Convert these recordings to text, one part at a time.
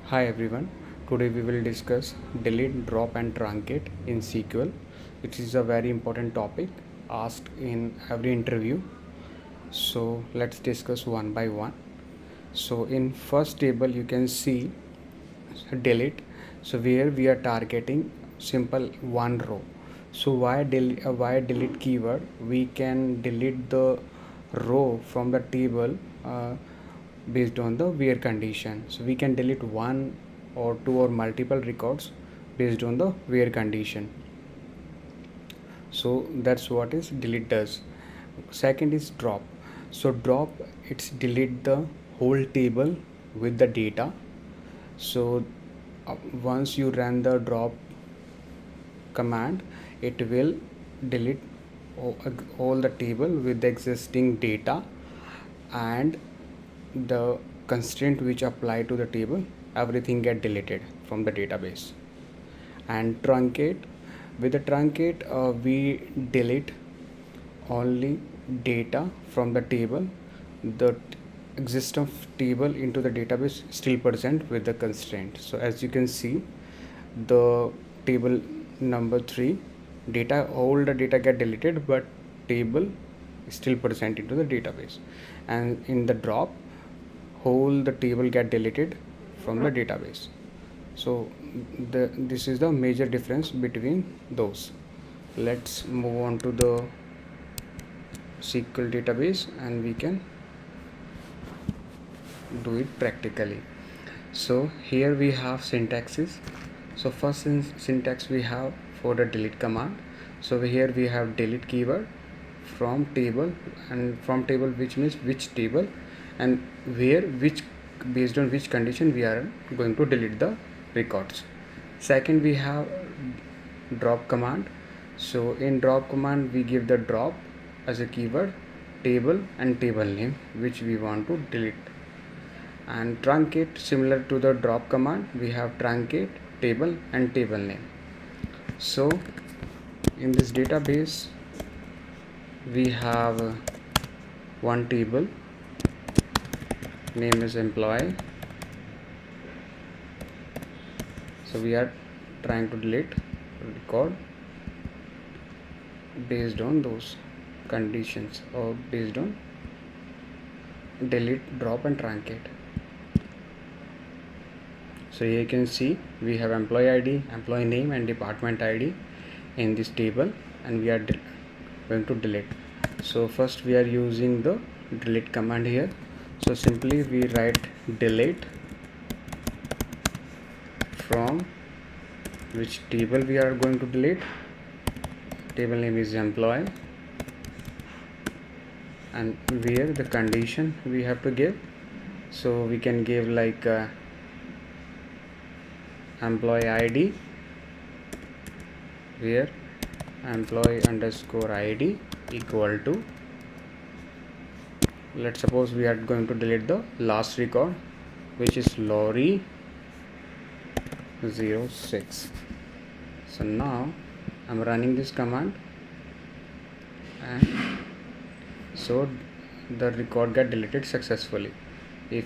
Hi everyone. Today we will discuss delete, drop and truncate in SQL, which is a very important topic asked in every interview. So let's discuss one by one. So in first table you can see delete. So where we are targeting simple one row. So why delete keyword? We can delete the row from the table based on the where condition. So we can delete one or two or multiple records based on the where condition. So that's what is delete does. Second is drop. So drop, it's delete the whole table with the data. So once you run the drop command, it will delete all the table with the existing data and the constraint which apply to the table, everything get deleted from the database. And truncate, with the truncate we delete only data from the table. The existing table into the database still present with the constraint. So as you can see, the table number 3 data, all the data get deleted but table is still present into the database. And in the drop, whole the table get deleted from the database. So this is the major difference between those. Let's move on to the SQL database and we can do it practically. So here we have syntaxes. So first syntax we have for the delete command. So here we have delete keyword from table, and from table which means which table, and where which, based on which condition we are going to delete the records. Second we have drop command. So in drop command we give the drop as a keyword, table and table name which we want to delete. And truncate, similar to the drop command, we have truncate, table and table name. So in this database we have one table, name is employee. So we are trying to delete record based on those conditions, or based on delete, drop and truncate. So here you can see we have employee ID, employee name and department ID in this table, and we are going to delete. So first we are using the delete command here. So simply we write delete from which table we are going to delete. Table name is employee, and where the condition we have to give. So we can give like employee ID, where employee underscore ID equal to, let's suppose we are going to delete the last record which is Lorry 06. So now I'm running this command, and so the record got deleted successfully. If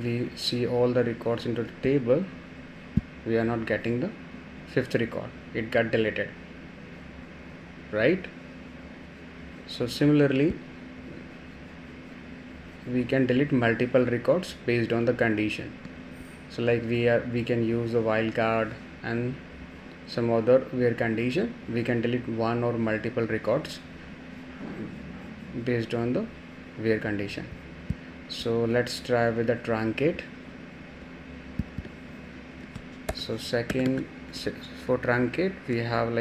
we see all the records into the table, we are not getting the fifth record, it got deleted, right? So similarly we can delete multiple records based on the condition. So like we can use the wildcard and some other where condition, we can delete one or multiple records based on the where condition. So let's try with the truncate. So second, for truncate we have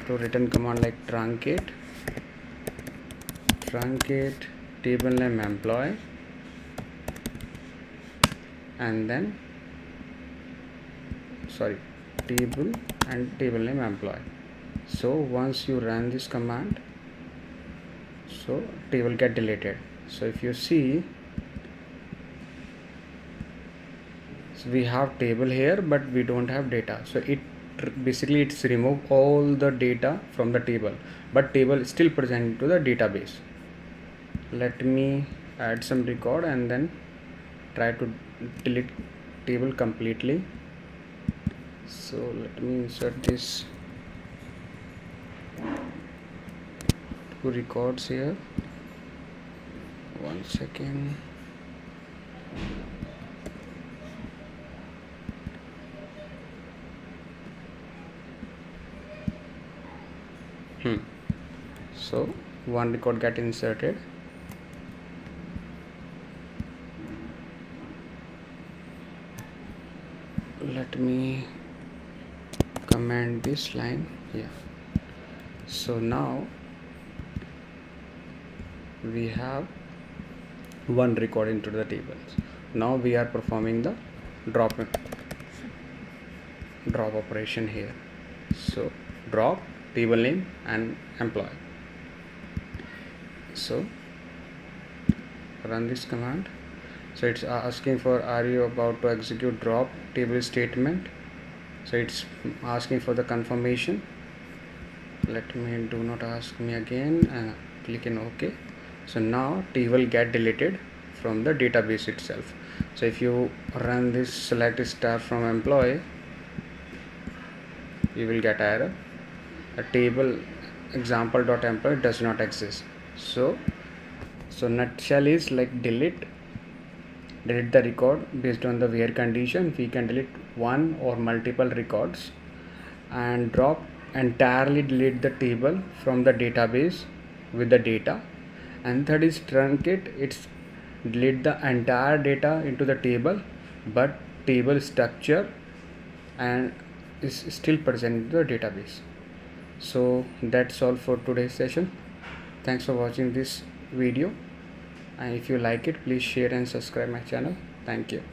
to return command like truncate table name employee, and then table and table name employee. So once you run this command, so table get deleted. So if you see, so we have table here but we don't have data. So it basically it's remove all the data from the table, but table is still present to the database. Let me add some record and then try to delete table completely. So let me insert this two records here. One second. So one record get inserted. Let me comment this line here. So now we have one record into the tables. Now we are performing the drop operation here. So drop table name and employee. So run this command. So it's asking for, are you about to execute drop table statement? So it's asking for the confirmation. Let me do not ask me again and click in OK. So now table get deleted from the database itself. So if you run this select star from employee, you will get error. A table example.employee does not exist. So nutshell is like delete the record based on the where condition. We can delete one or multiple records, and drop entirely delete the table from the database with the data. And third is truncate, it's delete the entire data into the table, but table structure and is still present in the database. So that's all for today's session. Thanks for watching this video, and if you like it, please share and subscribe my channel. Thank you.